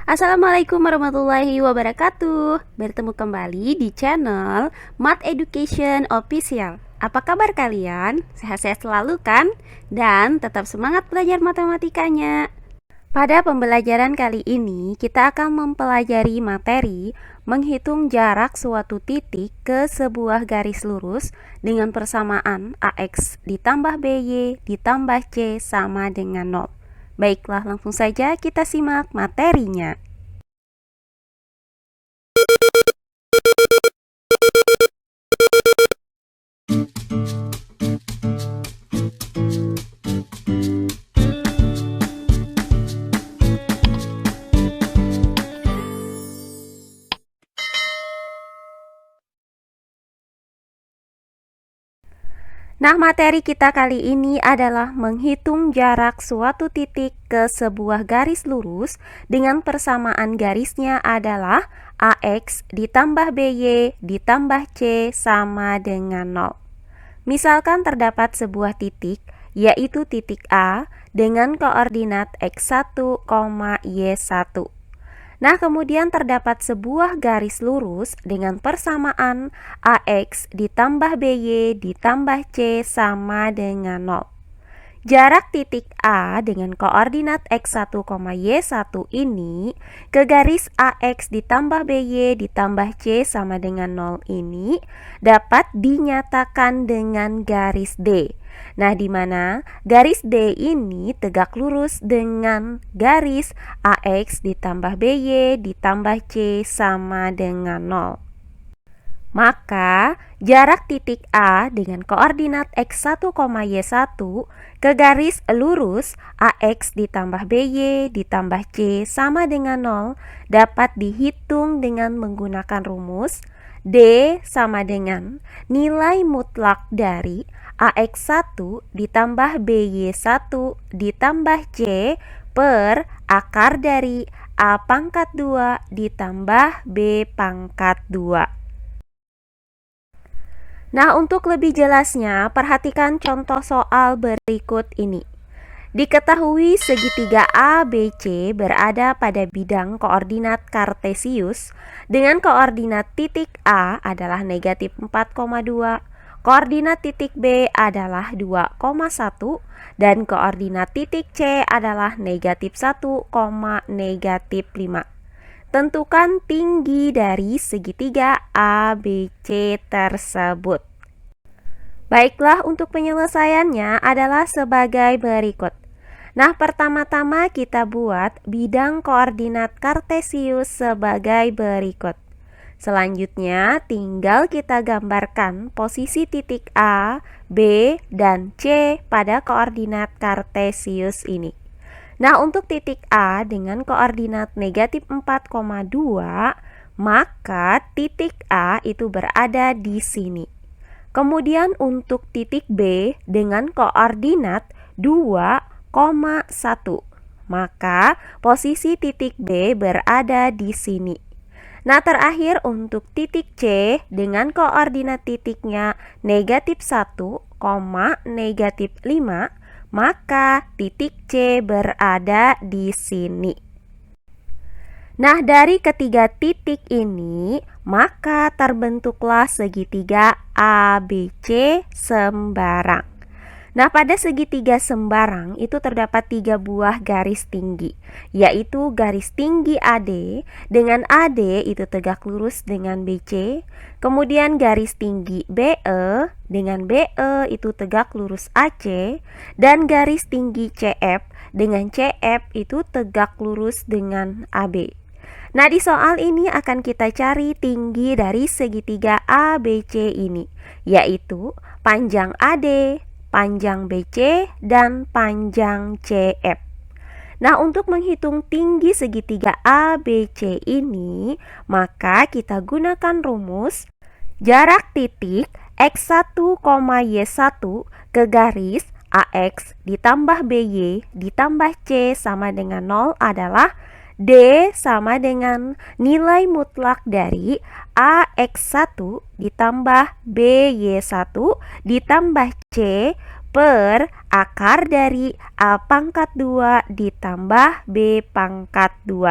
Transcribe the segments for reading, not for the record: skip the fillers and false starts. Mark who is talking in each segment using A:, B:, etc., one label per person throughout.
A: Assalamualaikum warahmatullahi wabarakatuh. Bertemu kembali di channel Math Education Official. Apa kabar kalian? Sehat-sehat selalu kan? Dan tetap semangat belajar matematikanya. Pada pembelajaran kali ini, kita akan mempelajari materi menghitung jarak suatu titik ke sebuah garis lurus dengan persamaan AX ditambah BY ditambah C sama dengan 0. Baiklah, langsung saja kita simak materinya. Nah, materi kita kali ini adalah menghitung jarak suatu titik ke sebuah garis lurus dengan persamaan garisnya adalah AX ditambah BY ditambah C sama dengan 0. Misalkan terdapat sebuah titik, yaitu titik A dengan koordinat X1, Y1. Nah, kemudian terdapat sebuah garis lurus dengan persamaan AX ditambah BY ditambah C sama dengan 0. Jarak titik A dengan koordinat X1, Y1 ini ke garis AX ditambah BY ditambah C sama dengan 0 ini dapat dinyatakan dengan garis D. Nah, di mana garis D ini tegak lurus dengan garis AX ditambah BY ditambah C sama dengan 0. Maka, jarak titik A dengan koordinat X1, Y1 ke garis lurus AX ditambah BY ditambah C sama dengan 0 dapat dihitung dengan menggunakan rumus D sama dengan nilai mutlak dari AX1 ditambah BY1 ditambah C per akar dari A pangkat 2 ditambah B pangkat 2. Nah, untuk lebih jelasnya, perhatikan contoh soal berikut ini. Diketahui segitiga ABC berada pada bidang koordinat kartesius dengan koordinat titik A adalah negatif 4,2, koordinat titik B adalah 2,1, dan koordinat titik C adalah negatif 1, negatif 5. Tentukan tinggi dari segitiga ABC tersebut. Baiklah, untuk penyelesaiannya adalah sebagai berikut. Nah, pertama-tama kita buat bidang koordinat kartesius sebagai berikut. Selanjutnya, tinggal kita gambarkan posisi titik A, B, dan C pada koordinat kartesius ini. Nah, untuk titik A dengan koordinat negatif 4,2, maka titik A itu berada di sini. Kemudian untuk titik B dengan koordinat 2,1, maka posisi titik B berada di sini. Nah, terakhir untuk titik C dengan koordinat titiknya negatif 1, negatif 5, maka titik C berada di sini. Nah, dari ketiga titik ini, maka terbentuklah segitiga ABC sembarang. Nah, pada segitiga sembarang itu terdapat 3 buah garis tinggi, yaitu garis tinggi AD dengan AD itu tegak lurus dengan BC, kemudian garis tinggi BE dengan BE itu tegak lurus AC, dan garis tinggi CF dengan CF itu tegak lurus dengan AB. Nah, di soal ini akan kita cari tinggi dari segitiga ABC ini, yaitu panjang AD, panjang BC, dan panjang CF. Nah, untuk menghitung tinggi segitiga ABC ini, maka kita gunakan rumus jarak titik X1, Y1 ke garis AX ditambah BY ditambah C sama dengan 0 adalah D sama dengan nilai mutlak dari AX1 ditambah BY1 ditambah C per akar dari A pangkat 2 ditambah B pangkat 2.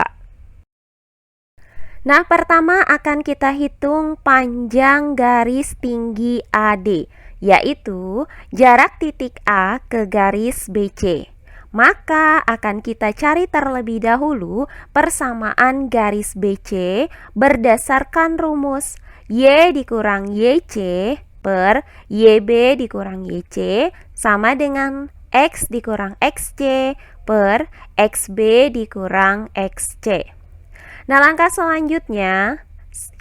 A: Nah, pertama akan kita hitung panjang garis tinggi AD, yaitu jarak titik A ke garis BC. Maka akan kita cari terlebih dahulu persamaan garis BC berdasarkan rumus Y dikurang YC per YB dikurang YC sama dengan X dikurang XC per XB dikurang XC. Nah, langkah selanjutnya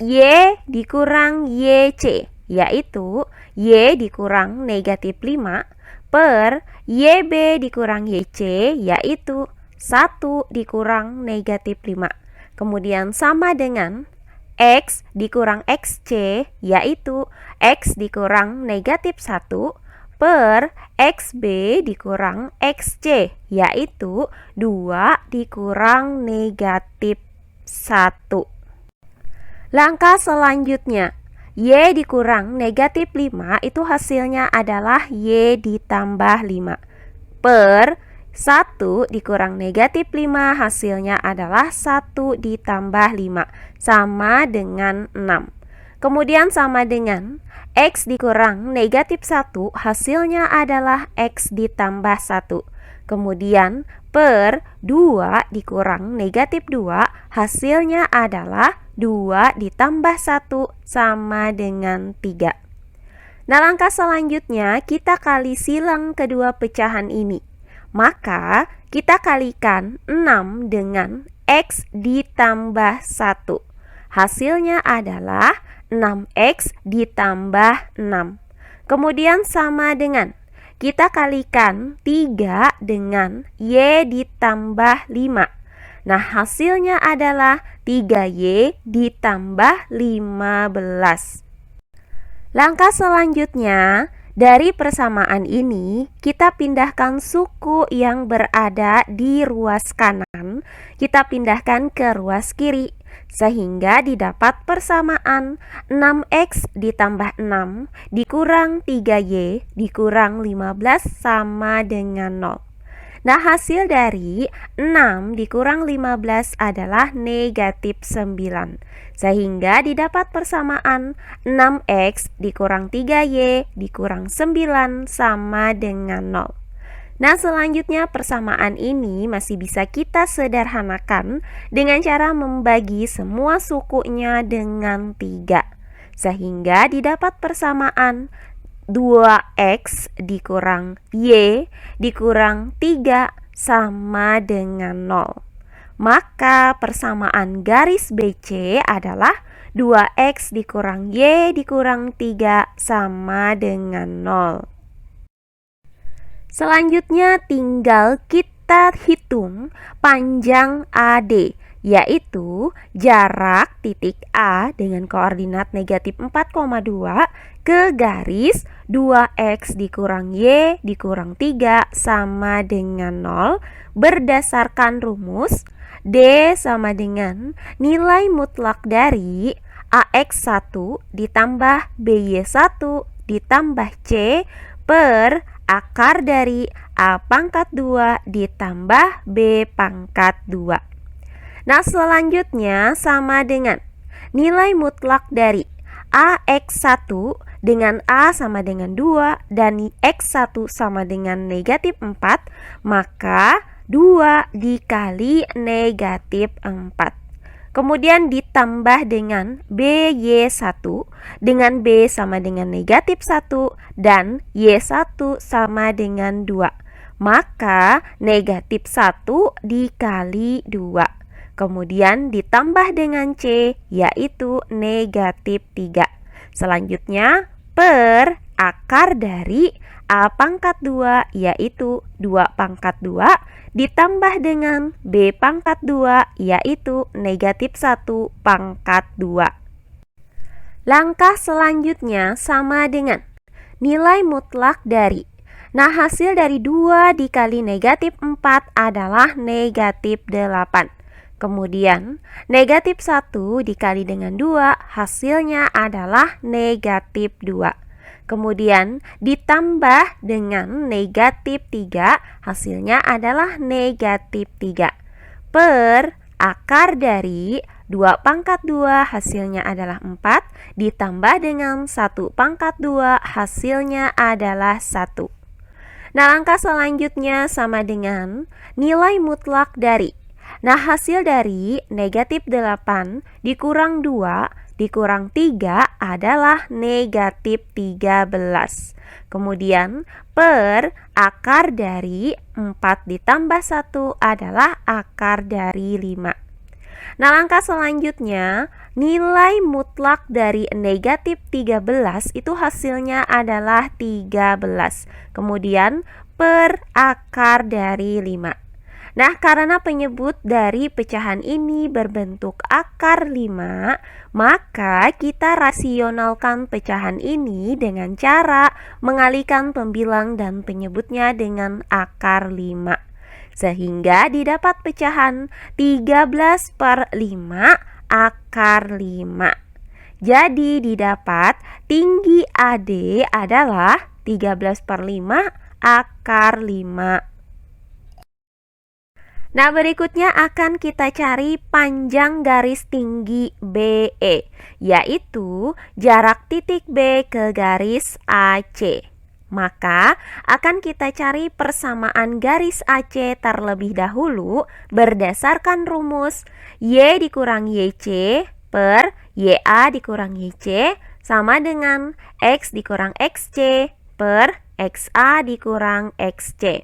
A: Y dikurang YC, yaitu Y dikurang negatif 5 per YB dikurang YC, yaitu 1 dikurang negatif 5. Kemudian sama dengan X dikurang XC, yaitu X dikurang negatif 1 per XB dikurang XC, yaitu 2 dikurang negatif 1. Langkah selanjutnya, Y dikurang negatif 5 itu hasilnya adalah Y ditambah 5 per 1 dikurang negatif 5 hasilnya adalah 1 ditambah 5 sama dengan 6. Kemudian sama dengan X dikurang negatif 1 hasilnya adalah X ditambah 1. Kemudian per 2 dikurang negatif 2 hasilnya adalah 2 ditambah 1 sama dengan 3. Nah, langkah selanjutnya kita kali silang kedua pecahan ini. Maka kita kalikan 6 dengan X ditambah 1. Hasilnya adalah 6X ditambah 6. Kemudian sama dengan kita kalikan 3 dengan Y ditambah 5. Nah, hasilnya adalah 3Y ditambah 15. Langkah selanjutnya, dari persamaan ini kita pindahkan suku yang berada di ruas kanan, kita pindahkan ke ruas kiri. Sehingga didapat persamaan 6X ditambah 6 dikurang 3Y dikurang 15 sama dengan 0. Nah, hasil dari 6 dikurang 15 adalah negatif 9. Sehingga didapat persamaan 6X dikurang 3Y dikurang 9 sama dengan 0. Nah, selanjutnya persamaan ini masih bisa kita sederhanakan dengan cara membagi semua sukunya dengan 3. Sehingga didapat persamaan 2X dikurang Y dikurang 3 sama dengan 0. Maka persamaan garis BC adalah 2X dikurang Y dikurang 3 sama dengan 0. Selanjutnya tinggal kita hitung panjang AD, yaitu jarak titik A dengan koordinat negatif 4,2 ke garis 2X dikurang Y dikurang 3 sama dengan 0 berdasarkan rumus D sama dengan nilai mutlak dari AX1 ditambah BY1 ditambah C per akar dari A pangkat 2 ditambah B pangkat 2. Nah, selanjutnya sama dengan nilai mutlak dari AX1 dengan A sama dengan 2 dan X1 sama dengan negatif 4, maka 2 dikali negatif 4. Kemudian ditambah dengan BY1 dengan B sama dengan negatif 1 dan Y1 sama dengan 2. Maka negatif 1 dikali 2. Kemudian ditambah dengan C yaitu negatif 3. Selanjutnya per akar dari A pangkat 2 yaitu 2 pangkat 2 ditambah dengan B pangkat 2 yaitu negatif 1 pangkat 2. Langkah selanjutnya sama dengan nilai mutlak dari. Nah, hasil dari 2 dikali negatif 4 adalah negatif 8. Kemudian negatif 1 dikali dengan 2 hasilnya adalah negatif 2. Kemudian ditambah dengan negatif 3 hasilnya adalah negatif 3 per akar dari 2 pangkat 2 hasilnya adalah 4, ditambah dengan 1 pangkat 2 hasilnya adalah 1. Nah, langkah selanjutnya sama dengan nilai mutlak dari. Nah, hasil dari negatif 8 dikurang 2 dikurang 3 adalah negatif 13. Kemudian per akar dari 4 ditambah 1 adalah akar dari 5. Nah, langkah selanjutnya, nilai mutlak dari negatif 13 itu hasilnya adalah 13. Kemudian per akar dari 5. Nah, karena penyebut dari pecahan ini berbentuk akar 5, maka kita rasionalkan pecahan ini dengan cara mengalihkan pembilang dan penyebutnya dengan akar 5. Sehingga didapat pecahan 13/5 akar 5. Jadi didapat tinggi AD adalah 13/5 akar 5. Nah, berikutnya akan kita cari panjang garis tinggi BE, yaitu jarak titik B ke garis AC. Maka akan kita cari persamaan garis AC terlebih dahulu berdasarkan rumus Y dikurang YC per YA dikurang YC sama dengan X dikurang XC per XA dikurang XC.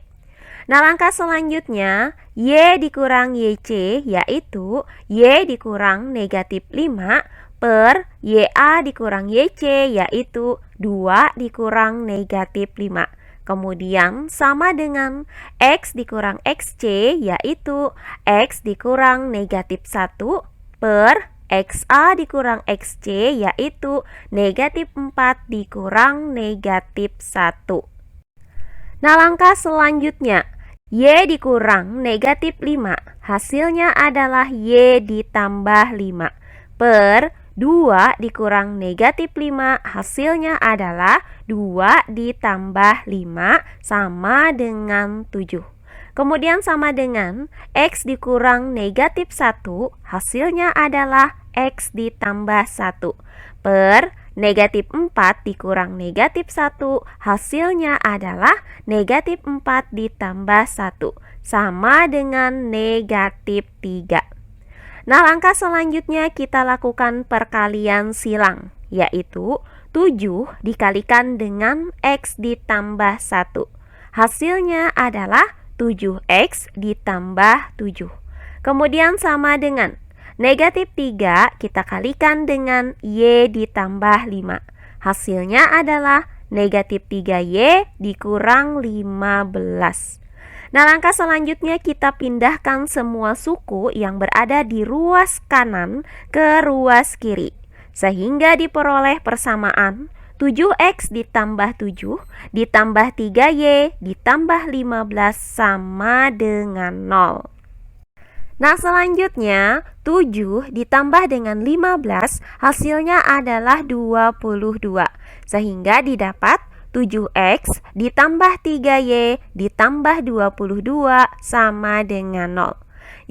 A: Nah, langkah selanjutnya Y dikurang YC yaitu Y dikurang negatif 5 per YA dikurang YC yaitu 2 dikurang negatif 5. Kemudian sama dengan X dikurang XC yaitu X dikurang negatif 1 per XA dikurang XC yaitu negatif 4 dikurang negatif 1. Nah, langkah selanjutnya Y dikurang negatif 5 hasilnya adalah Y ditambah 5 per 2 dikurang negatif 5 hasilnya adalah 2 ditambah 5 sama dengan 7. Kemudian sama dengan X dikurang negatif 1 hasilnya adalah X ditambah 1 per negatif 4 dikurang negatif 1 hasilnya adalah negatif 4 ditambah 1 sama dengan negatif 3. Nah, langkah selanjutnya kita lakukan perkalian silang, yaitu 7 dikalikan dengan X ditambah 1. Hasilnya adalah 7X ditambah 7. Kemudian sama dengan negatif 3 kita kalikan dengan Y ditambah 5. Hasilnya adalah negatif 3Y dikurang 15. Nah, langkah selanjutnya kita pindahkan semua suku yang berada di ruas kanan ke ruas kiri. Sehingga diperoleh persamaan 7X ditambah 7 ditambah 3Y ditambah 15 sama dengan 0. Nah, selanjutnya 7 ditambah dengan 15 hasilnya adalah 22. Sehingga didapat 7X ditambah 3Y ditambah 22 sama dengan 0.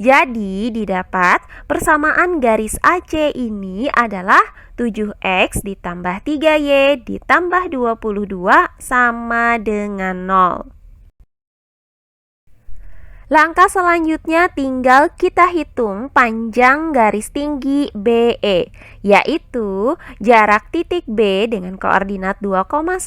A: Jadi didapat persamaan garis AC ini adalah 7X ditambah 3Y ditambah 22 sama dengan 0. Langkah selanjutnya tinggal kita hitung panjang garis tinggi BE, yaitu jarak titik B dengan koordinat 2,1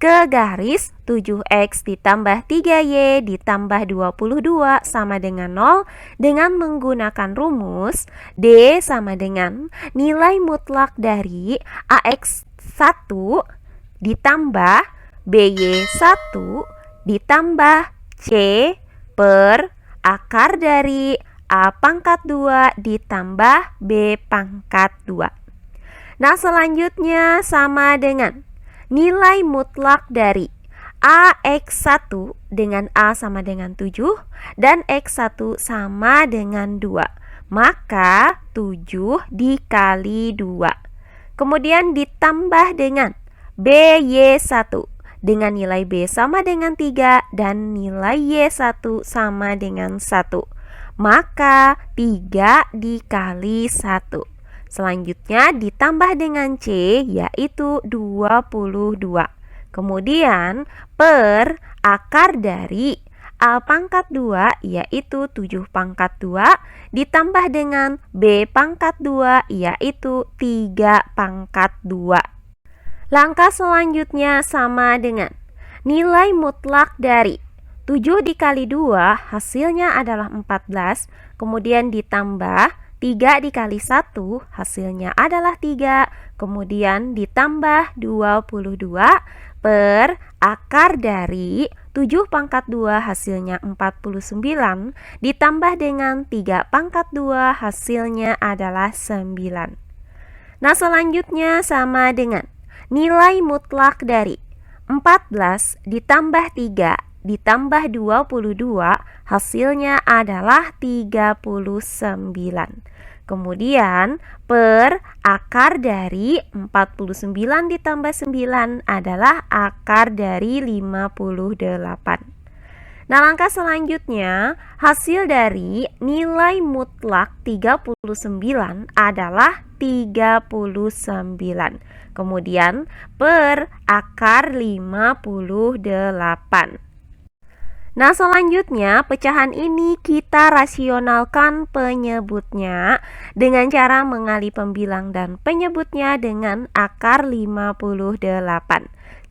A: ke garis 7X ditambah 3Y ditambah 22 sama dengan 0 dengan menggunakan rumus D sama dengan nilai mutlak dari AX1 ditambah BY1 ditambah C per akar dari A pangkat 2 ditambah B pangkat 2. Nah, selanjutnya sama dengan nilai mutlak dari AX1 dengan A sama dengan 7 dan X1 sama dengan 2. Maka 7 dikali 2. Kemudian ditambah dengan BY1 dengan nilai B sama dengan 3 dan nilai Y1 sama dengan 1. maka 3 dikali 1. Selanjutnya ditambah dengan C, yaitu 22. Kemudian per akar dari A pangkat 2, yaitu 7 pangkat 2, ditambah dengan B pangkat 2, yaitu 3 pangkat 2. Langkah selanjutnya sama dengan nilai mutlak dari 7 dikali 2 hasilnya adalah 14, kemudian ditambah 3 dikali 1 hasilnya adalah 3, kemudian ditambah 22 per akar dari 7 pangkat 2 hasilnya 49, ditambah dengan 3 pangkat 2 hasilnya adalah 9. Nah, selanjutnya sama dengan nilai mutlak dari 14 ditambah 3 ditambah 22 hasilnya adalah 39. Kemudian per akar dari 49 ditambah 9 adalah akar dari 58. Nah, langkah selanjutnya hasil dari nilai mutlak 39 adalah 39. Kemudian per akar 58. Nah, selanjutnya pecahan ini kita rasionalkan penyebutnya dengan cara mengali pembilang dan penyebutnya dengan akar 58.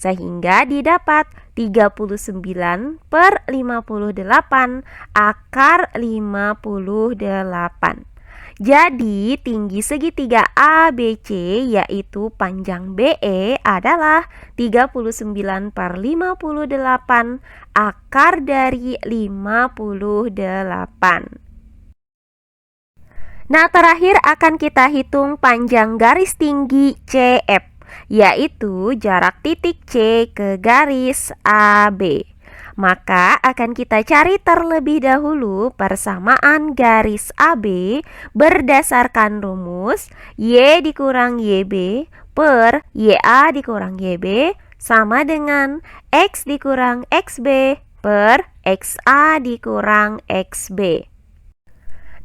A: Sehingga didapat 39 per 58 akar 58. Jadi tinggi segitiga ABC yaitu panjang BE adalah 39 per 58 akar dari 58. Nah, terakhir akan kita hitung panjang garis tinggi CF, yaitu jarak titik C ke garis AB. Maka akan kita cari terlebih dahulu persamaan garis AB berdasarkan rumus Y dikurang YB per YA dikurang YB sama dengan X dikurang XB per XA dikurang XB.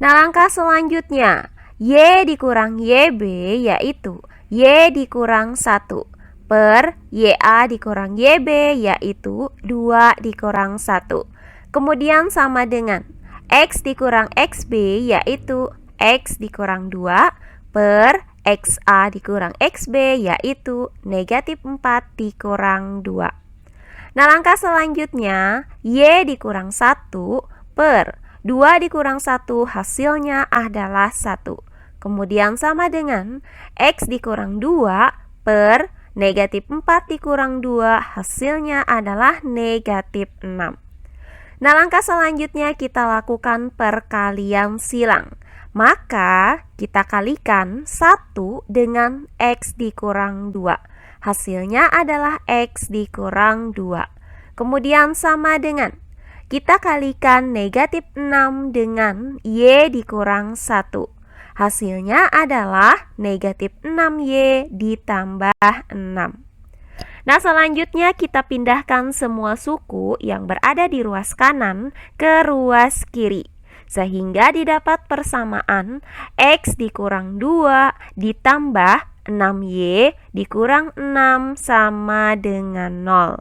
A: Nah, langkah selanjutnya Y dikurang YB yaitu Y dikurang 1 per YA dikurang YB yaitu 2 dikurang 1. Kemudian sama dengan X dikurang XB yaitu X dikurang 2 per XA dikurang XB yaitu negatif 4 dikurang 2. Nah, langkah selanjutnya Y dikurang 1 per 2 dikurang 1 hasilnya adalah 1. Kemudian sama dengan X dikurang 2 per negatif 4 dikurang 2 hasilnya adalah negatif 6. Nah, langkah selanjutnya kita lakukan perkalian silang. Maka kita kalikan 1 dengan X dikurang 2. Hasilnya adalah X dikurang 2. Kemudian sama dengan kita kalikan negatif 6 dengan Y dikurang 1. Hasilnya adalah negatif 6Y ditambah 6. Nah, selanjutnya kita pindahkan semua suku yang berada di ruas kanan ke ruas kiri. Sehingga didapat persamaan X dikurang 2 ditambah 6Y dikurang 6 sama dengan 0.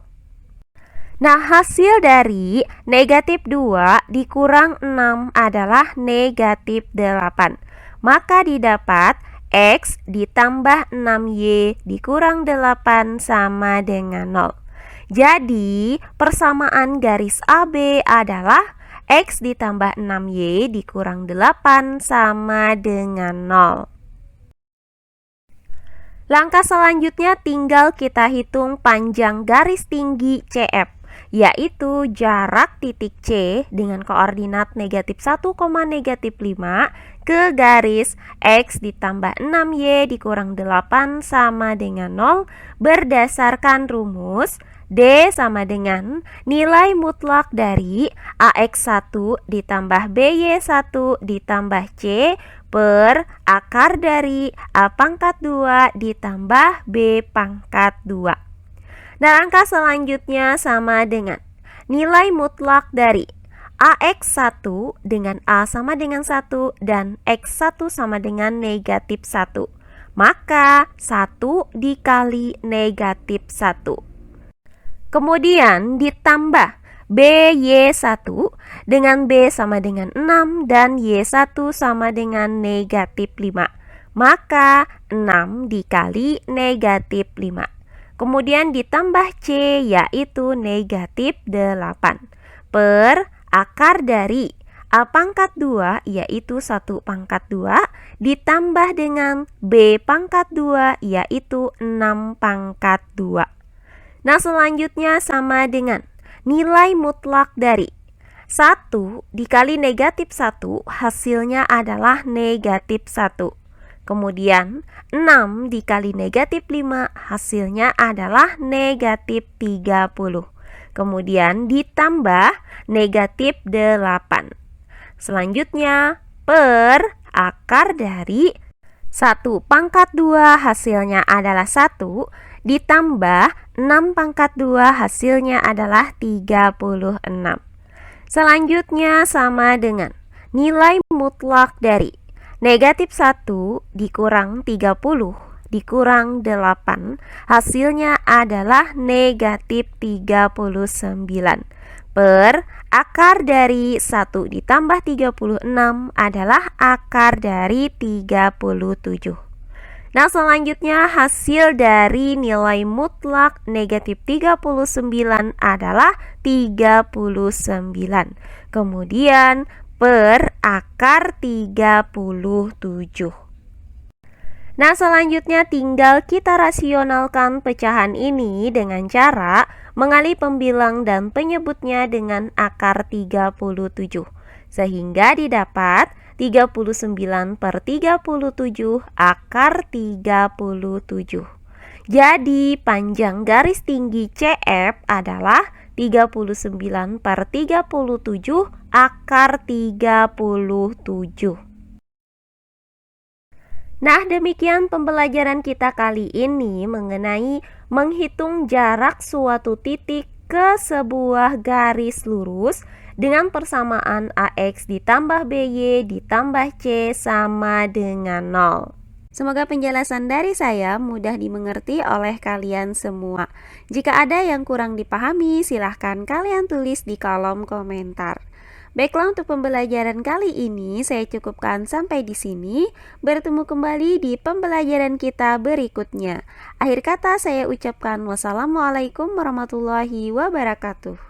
A: Nah, hasil dari negatif 2 dikurang 6 adalah negatif 8. Maka didapat X ditambah 6Y dikurang 8 sama dengan 0. Jadi, persamaan garis AB adalah X ditambah 6Y dikurang 8 sama dengan 0. Langkah selanjutnya tinggal kita hitung panjang garis tinggi CF, yaitu jarak titik C dengan koordinat negatif 1, negatif 5 ke garis X ditambah 6Y dikurang 8 sama dengan 0 berdasarkan rumus D sama dengan nilai mutlak dari AX1 ditambah BY1 ditambah C per akar dari A pangkat 2 ditambah B pangkat 2. Nah, angka selanjutnya sama dengan nilai mutlak dari AX1 dengan A sama dengan 1 dan X1 sama dengan negatif 1. Maka 1 dikali negatif 1. Kemudian ditambah BY1 dengan B sama dengan 6 dan Y1 sama dengan negatif 5. Maka 6 dikali negatif 5. Kemudian ditambah C yaitu negatif 8. Per akar dari A pangkat 2 yaitu 1 pangkat 2 ditambah dengan B pangkat 2 yaitu 6 pangkat 2. Nah, selanjutnya sama dengan nilai mutlak dari 1 dikali negatif 1 hasilnya adalah negatif 1. Kemudian 6 dikali negatif 5 hasilnya adalah negatif 30. Kemudian ditambah negatif 8. Selanjutnya per akar dari 1 pangkat 2 hasilnya adalah 1 ditambah 6 pangkat 2 hasilnya adalah 36. Selanjutnya sama dengan nilai mutlak dari negatif 1 dikurang 30 dikurang 8 hasilnya adalah negatif 39. Per akar dari 1 ditambah 36 adalah akar dari 37. Nah, selanjutnya hasil dari nilai mutlak negatif 39 adalah 39. Kemudian per akar 37. Nah, selanjutnya tinggal kita rasionalkan pecahan ini dengan cara mengalih pembilang dan penyebutnya dengan akar 37. Sehingga didapat 39 per 37 akar 37. Jadi panjang garis tinggi CF adalah 39 per 37 akar 37. Nah, demikian pembelajaran kita kali ini mengenai menghitung jarak suatu titik ke sebuah garis lurus dengan persamaan AX ditambah BY ditambah C sama dengan 0. Semoga penjelasan dari saya mudah dimengerti oleh kalian semua. Jika ada yang kurang dipahami, silahkan kalian tulis di kolom komentar. Baiklah, untuk pembelajaran kali ini saya cukupkan sampai di sini. Bertemu kembali di pembelajaran kita berikutnya. Akhir kata saya ucapkan wassalamualaikum warahmatullahi wabarakatuh.